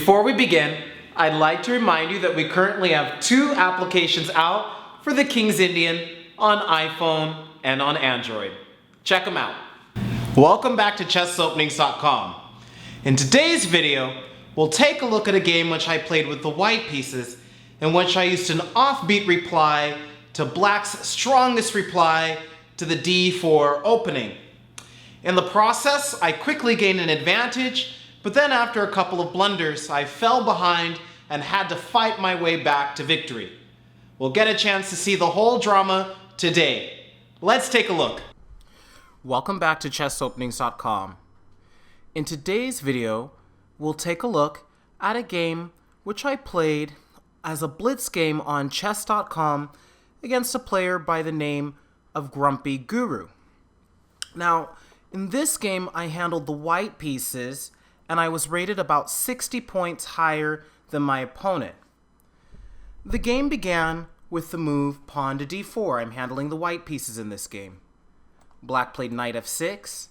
Before we begin, I'd like to remind you that we currently have 2 applications out for the King's Indian on iPhone and on Android. Check them out. Welcome back to chessopenings.com. In today's video, we'll take a look at a game which I played with the white pieces, in which I used an offbeat reply to black's strongest reply to the D4 opening. In the process, I quickly gained an advantage, but then after a couple of blunders, I fell behind and had to fight my way back to victory. We'll get a chance to see the whole drama today. Let's take a look. Welcome back to chessopenings.com. In today's video, we'll take a look at a game which I played as a Blitz game on chess.com against a player by the name of Grumpy Guru. Now, in this game, I handled the white pieces and I was rated about 60 points higher than my opponent. The game began with the move pawn to d4. I'm handling the white pieces in this game. Black played knight f6,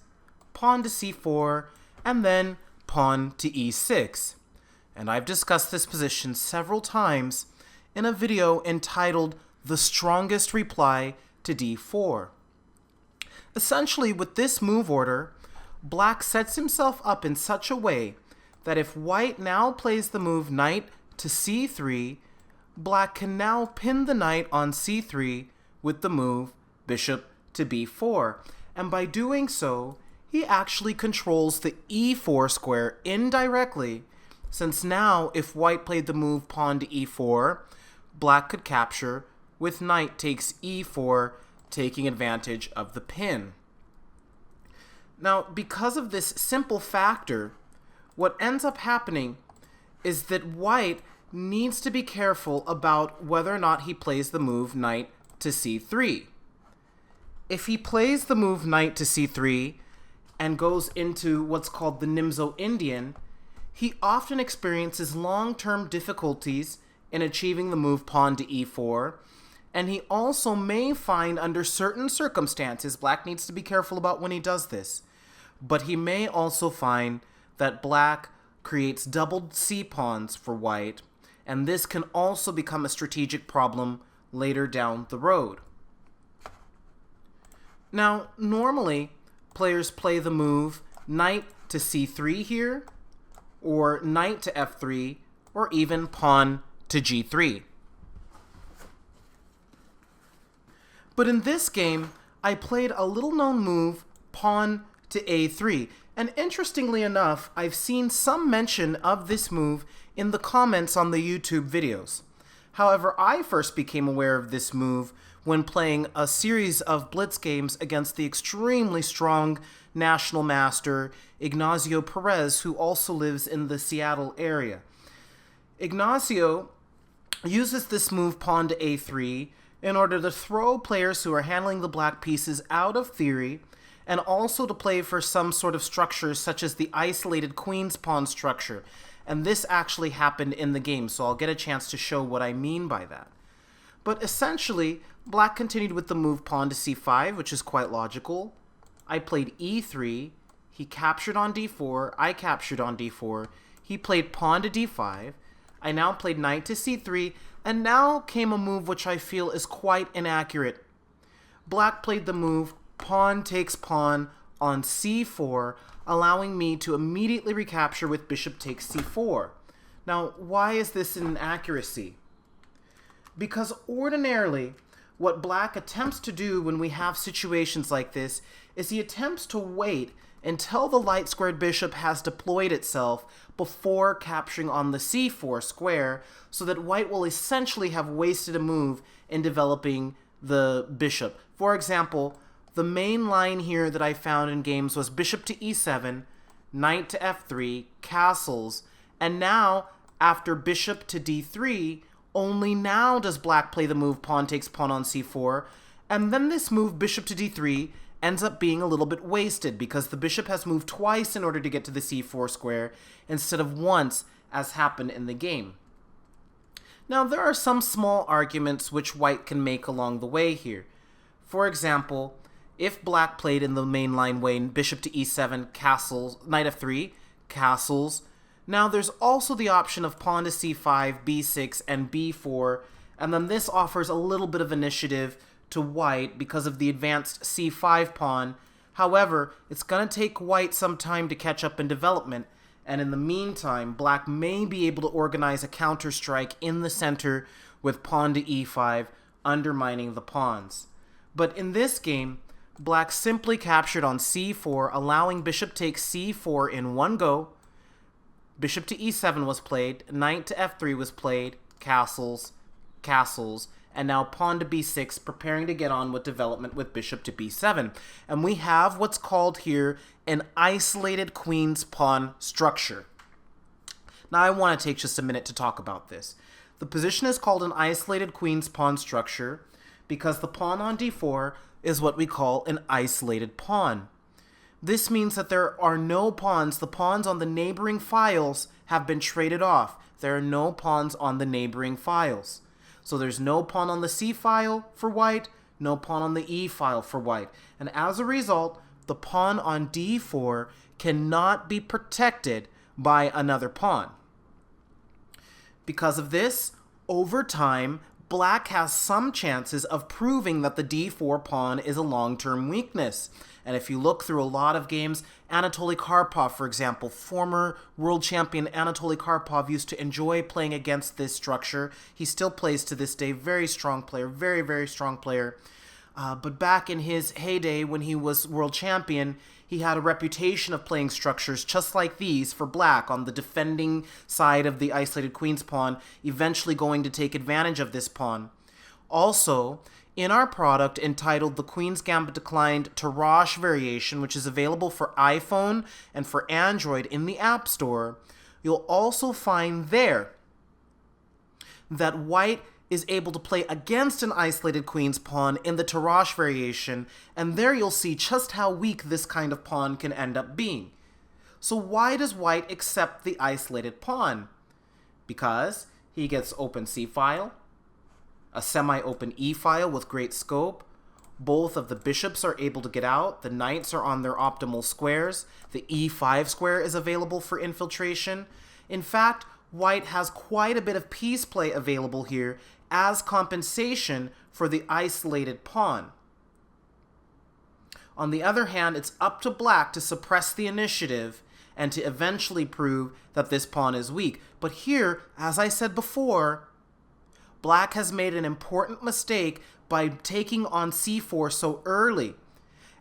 pawn to c4, and then pawn to e6. And I've discussed this position several times in a video entitled The Strongest Reply to d4. Essentially, with this move order, black sets himself up in such a way that if white now plays the move knight to c3, black can now pin the knight on c3 with the move bishop to b4. And by doing so, he actually controls the e4 square indirectly, since now if white played the move pawn to e4, black could capture with knight takes e4, taking advantage of the pin. Now, because of this simple factor, what ends up happening is that white needs to be careful about whether or not he plays the move knight to c3. If he plays the move knight to c3 and goes into what's called the nimzo-indian, he often experiences long-term difficulties in achieving the move pawn to e4, and he also may find under certain circumstances, black needs to be careful about when he does this, but he may also find that black creates doubled c-pawns for white, and this can also become a strategic problem later down the road. Now, normally, players play the move knight to c3 here, or knight to f3, or even pawn to g3. But in this game, I played a little-known move, pawn to a3. And interestingly enough, I've seen some mention of this move in the comments on the YouTube videos. However, I first became aware of this move when playing a series of Blitz games against the extremely strong national master, Ignacio, who also lives in the Seattle area. Ignacio uses this move pawn to a3 in order to throw players who are handling the black pieces out of theory, and also to play for some sort of structures such as the isolated queen's pawn structure. And this actually happened in the game, so I'll get a chance to show what I mean by that. But essentially, black continued with the move pawn to c5, which is quite logical. I played e3, he captured on d4, I captured on d4, he played pawn to d5, I now played knight to c3, and now came a move which I feel is quite inaccurate. Black played the move pawn takes pawn on c4, allowing me to immediately recapture with bishop takes c4. Now, why is this an inaccuracy? Because ordinarily, what black attempts to do when we have situations like this is he attempts to wait until the light squared bishop has deployed itself before capturing on the c4 square, so that white will essentially have wasted a move in developing the bishop. For example, the main line here that I found in games was bishop to e7, knight to f3, castles, and now, after bishop to d3, only now does black play the move pawn takes pawn on c4, and then this move bishop to d3 ends up being a little bit wasted because the bishop has moved twice in order to get to the c4 square instead of once as happened in the game. Now, there are some small arguments which white can make along the way here. For example, if black played in the mainline way, bishop to e7, castles, knight f3, castles, Now there's also the option of pawn to c5, b6, and b4, and then this offers a little bit of initiative to white because of the advanced c5 pawn. However, it's going to take white some time to catch up in development, and in the meantime, black may be able to organize a counter-strike in the center with pawn to e5, undermining the pawns. But in this game, black simply captured on c4, allowing bishop takes c4 in one go. Bishop to e7 was played, knight to f3 was played, castles, castles, and now pawn to b6, preparing to get on with development with bishop to b7. And we have what's called here an isolated queen's pawn structure. Now I want to take just a minute to talk about this. The position is called an isolated queen's pawn structure because the pawn on d4 is what we call an isolated pawn. This means that there are no pawns. The pawns on the neighboring files have been traded off. There are no pawns on the neighboring files. So there's no pawn on the c file for white, no pawn on the e file for white. And as a result, the pawn on d4 cannot be protected by another pawn. Because of this, over time, black has some chances of proving that the d4 pawn is a long-term weakness. And if you look through a lot of games, Anatoly Karpov, for example, former world champion Anatoly Karpov used to enjoy playing against this structure. He still plays to this day. Very strong player, very, very strong player. But back in his heyday when he was world champion, he had a reputation of playing structures just like these for black on the defending side of the isolated queen's pawn, eventually going to take advantage of this pawn. Also, in our product entitled The Queen's Gambit Declined Tarrasch Variation, which is available for iPhone and for Android in the App Store, you'll also find there that white is able to play against an isolated queen's pawn in the Tarrasch variation, and there you'll see just how weak this kind of pawn can end up being. So why does white accept the isolated pawn? Because he gets open c-file, a semi-open e-file with great scope, both of the bishops are able to get out, the knights are on their optimal squares, the e5 square is available for infiltration. In fact, white has quite a bit of piece play available here as compensation for the isolated pawn. On the other hand, it's up to black to suppress the initiative and to eventually prove that this pawn is weak. But here, as I said before, black has made an important mistake by taking on c4 so early.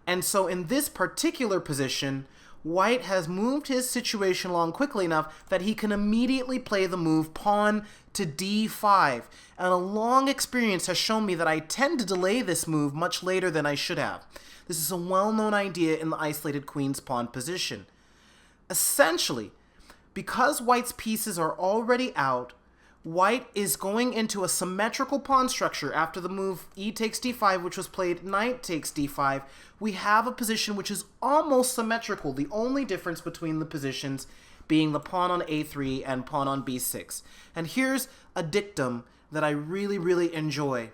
And so in this particular position, white has moved his situation along quickly enough that he can immediately play the move pawn to d5. And a long experience has shown me that I tend to delay this move much later than I should have. This is a well-known idea in the isolated queen's pawn position. Essentially, because white's pieces are already out, white is going into a symmetrical pawn structure after the move e takes d5, which was played knight takes d5. We have a position which is almost symmetrical, the only difference between the positions being the pawn on a3 and pawn on b6. And here's a dictum that I really, really enjoy.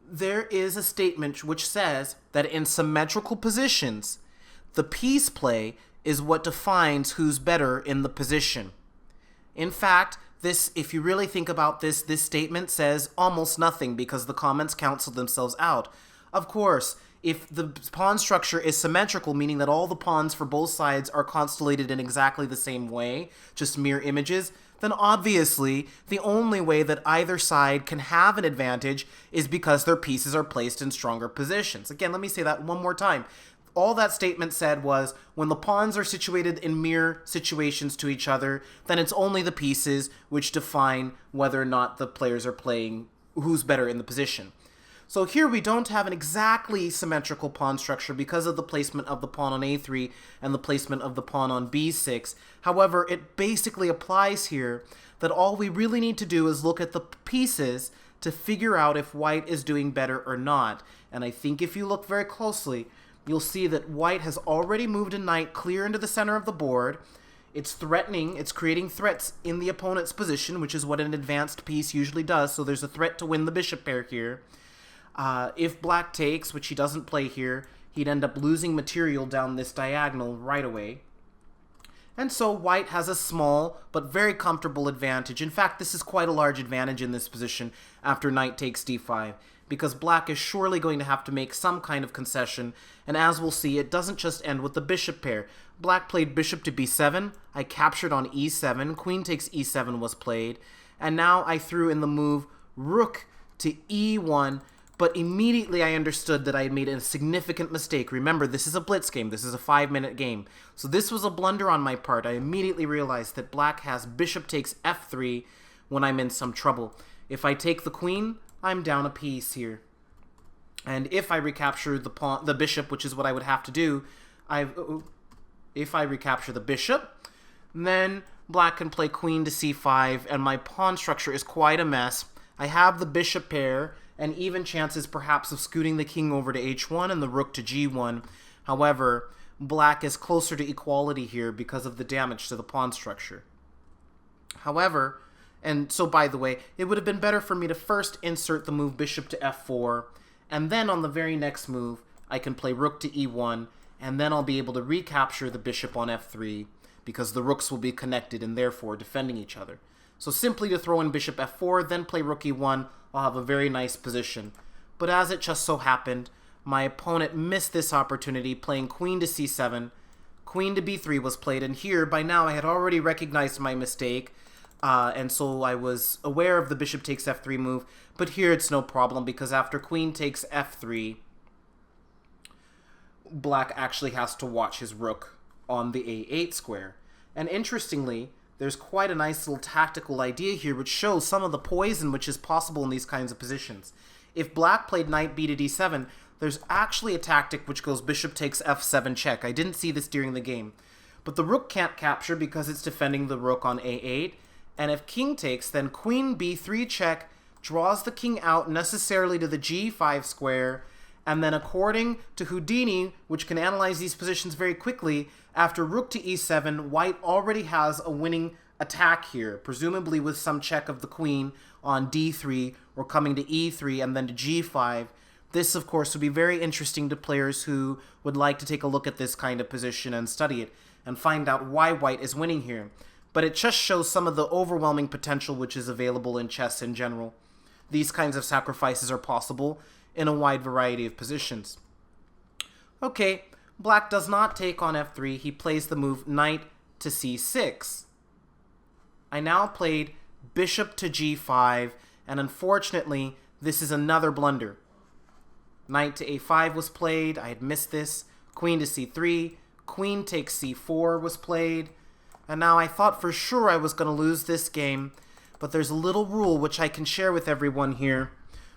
There is a statement which says that in symmetrical positions, the piece play is what defines who's better in the position. In fact, this, if you really think about this, this statement says almost nothing because the comments cancel themselves out. Of course, if the pawn structure is symmetrical, meaning that all the pawns for both sides are constellated in exactly the same way, just mirror images, then obviously the only way that either side can have an advantage is because their pieces are placed in stronger positions. Again, let me say that one more time. All that statement said was, when the pawns are situated in mirror situations to each other, then it's only the pieces which define whether or not the players are playing who's better in the position. So here we don't have an exactly symmetrical pawn structure because of the placement of the pawn on a3 and the placement of the pawn on b6. However, it basically applies here that all we really need to do is look at the pieces to figure out if white is doing better or not. And I think if you look very closely, you'll see that white has already moved a knight clear into the center of the board. It's threatening, it's creating threats in the opponent's position, which is what an advanced piece usually does, so there's a threat to win the bishop pair here. If black takes, which he doesn't play here, he'd end up losing material down this diagonal right away. And so white has a small but very comfortable advantage. In fact, this is quite a large advantage in this position after knight takes d5, because black is surely going to have to make some kind of concession, and as we'll see, it doesn't just end with the bishop pair. Black played bishop to b7, I captured on e7, queen takes e7 was played, and now I threw in the move rook to e1, but immediately I understood that I had made a significant mistake. Remember, this is a blitz game. This is a 5-minute game. So this was a blunder on my part. I immediately realized that black has bishop takes f3 when I'm in some trouble. If I take the queen, I'm down a piece here. And if I recapture the bishop, which is what I would have to do, if I recapture the bishop, then black can play queen to c5, and my pawn structure is quite a mess. I have the bishop pair, and even chances perhaps of scooting the king over to h1 and the rook to g1. However, black is closer to equality here because of the damage to the pawn structure. However, and so by the way, it would have been better for me to first insert the move bishop to f4, and then on the very next move, I can play rook to e1, and then I'll be able to recapture the bishop on f3, because the rooks will be connected and therefore defending each other. So simply to throw in bishop f4, then play rook e1, I'll have a very nice position. But as it just so happened, my opponent missed this opportunity, playing queen to c7, queen to b3 was played, and here, by now, I had already recognized my mistake, and so I was aware of the bishop takes f3 move, but here it's no problem, because after queen takes f3, black actually has to watch his rook on the a8 square. And interestingly, there's quite a nice little tactical idea here which shows some of the poison which is possible in these kinds of positions. If black played knight b to d7, there's actually a tactic which goes bishop takes f7 check. I didn't see this during the game. But the rook can't capture because it's defending the rook on a8. And if king takes, then queen b3 check draws the king out necessarily to the g5 square. And then according to Houdini, which can analyze these positions very quickly, after rook to e7, white already has a winning attack here, presumably with some check of the queen on d3 or coming to e3 and then to g5. This, of course, would be very interesting to players who would like to take a look at this kind of position and study it and find out why white is winning here. But it just shows some of the overwhelming potential which is available in chess in general. These kinds of sacrifices are possible in a wide variety of positions. Okay, black does not take on f3. He plays the move knight to c6. I now played bishop to g5, and unfortunately, this is another blunder. Knight to a5 was played. I had missed this. Queen to c3. Queen takes c4 was played. And now I thought for sure I was going to lose this game, but there's a little rule which I can share with everyone here.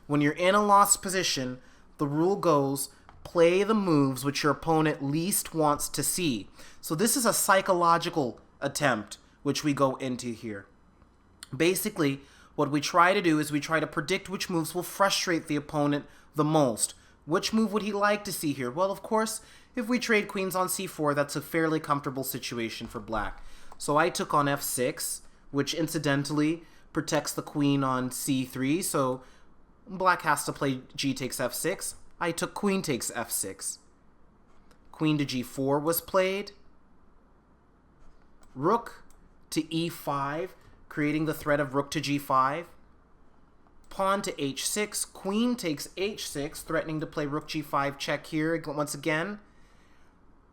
When you're in a lost position, the rule goes, play the moves which your opponent least wants to see. So this is a psychological attempt which we go into here. Basically, what we try to do is we try to predict which moves will frustrate the opponent the most. Which move would he like to see here? Well, of course, if we trade queens on c4, that's a fairly comfortable situation for black. So I took on f6, which incidentally protects the queen on c3, so black has to play g takes f6. I took queen takes f6. Queen to g4 was played. Rook to e5, creating the threat of rook to g5. Pawn to h6. Queen takes h6, threatening to play rook g5 check here once again.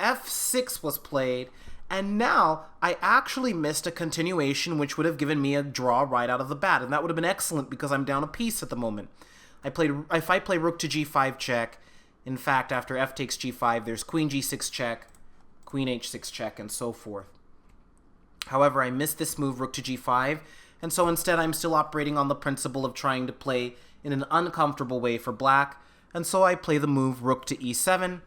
f6 was played. And now I actually missed a continuation which would have given me a draw right out of the bat. And that would have been excellent because I'm down a piece at the moment. If I play rook to g5 check, in fact, after f takes g5, there's queen g6 check, queen h6 check, and so forth. However, I missed this move, rook to g5, and so instead I'm still operating on the principle of trying to play in an uncomfortable way for black, and so I play the move rook to e7,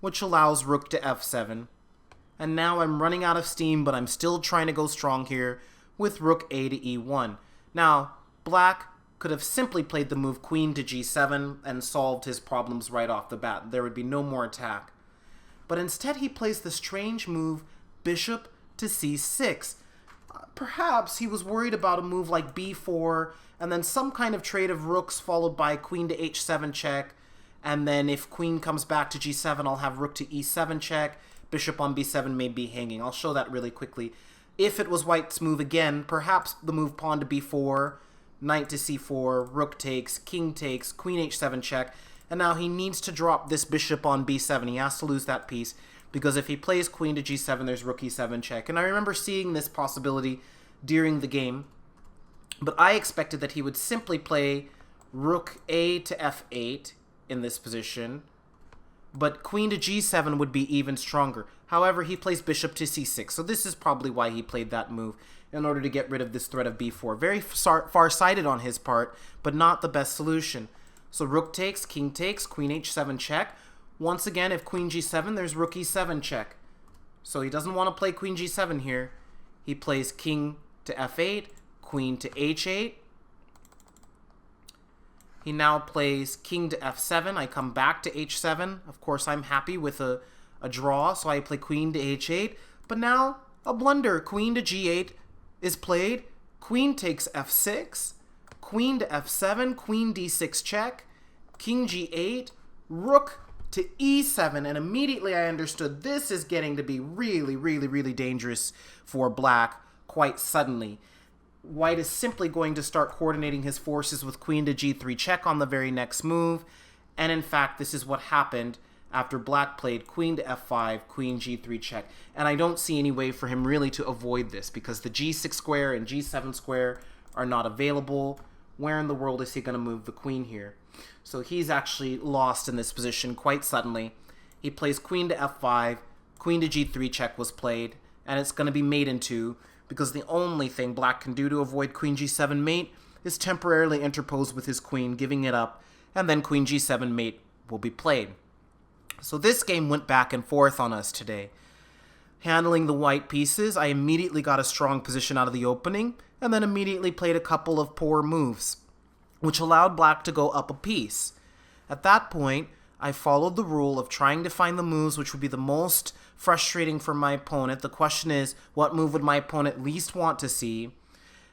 which allows rook to f7. And now I'm running out of steam, but I'm still trying to go strong here with rook a to e1. Now, black could have simply played the move queen to g7 and solved his problems right off the bat. There would be no more attack. But instead he plays the strange move bishop to c6. Perhaps he was worried about a move like b4 and then some kind of trade of rooks followed by queen to h7 check, and then if queen comes back to g7 I'll have rook to e7 check. bishop on b7 may be hanging. I'll show that really quickly. If it was white's move again, perhaps the move pawn to b4, knight to c4, rook takes, king takes, queen h7 check, and now he needs to drop this bishop on b7. He has to lose that piece, because if he plays queen to g7, there's rook e7 check. And I remember seeing this possibility during the game, but I expected that he would simply play rook a to f8 in this position, but queen to g7 would be even stronger. However, he plays bishop to c6, so this is probably why he played that move, in order to get rid of this threat of b4. Very far-sighted on his part, but not the best solution. So rook takes, king takes, queen h7 check. Once again, if queen g7, there's rook e7 check. So he doesn't want to play queen g7 here. He plays king to f8, queen to h8. He now plays king to f7. I come back to h7. Of course, I'm happy with a draw, so I play queen to h8. But now, a blunder. Queen to g8 is played. Queen takes f6. Queen to f7. Queen d6 check. King g8. Rook to e7. And immediately I understood this is getting to be really, really, really dangerous for black quite suddenly. White is simply going to start coordinating his forces with queen to g3 check on the very next move. And in fact, this is what happened after black played queen to f5, queen g3 check. And I don't see any way for him really to avoid this, because the g6 square and g7 square are not available. Where in the world is he going to move the queen here? So he's actually lost in this position quite suddenly. He plays queen to f5, queen to g3 check was played, and it's going to be mate in two, because the only thing black can do to avoid queen g7 mate is temporarily interpose with his queen, giving it up, and then queen g7 mate will be played. So this game went back and forth on us today. Handling the white pieces, I immediately got a strong position out of the opening, and then immediately played a couple of poor moves, which allowed black to go up a piece. At that point, I followed the rule of trying to find the moves which would be the most frustrating for my opponent. The question is, what move would my opponent least want to see?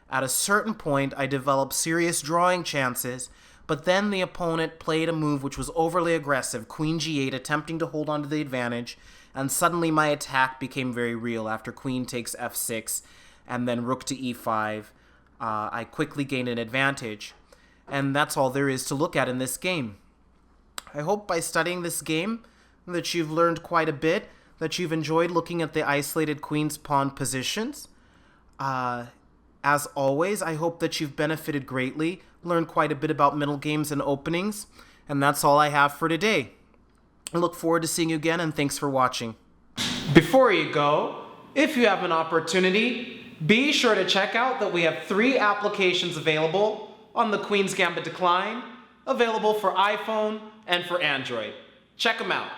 At a certain point, I developed serious drawing chances, but then the opponent played a move which was overly aggressive, queen g8, attempting to hold on to the advantage, and suddenly my attack became very real after queen takes f6, and then rook to e5. I quickly gained an advantage, and that's all there is to look at in this game. I hope by studying this game that you've learned quite a bit, that you've enjoyed looking at the isolated queen's pawn positions. As always, I hope that you've benefited greatly, learned quite a bit about middle games and openings, and that's all I have for today. I look forward to seeing you again, and thanks for watching. Before you go, if you have an opportunity, be sure to check out that we have 3 applications available on the Queen's Gambit Decline, available for iPhone and for Android. Check them out.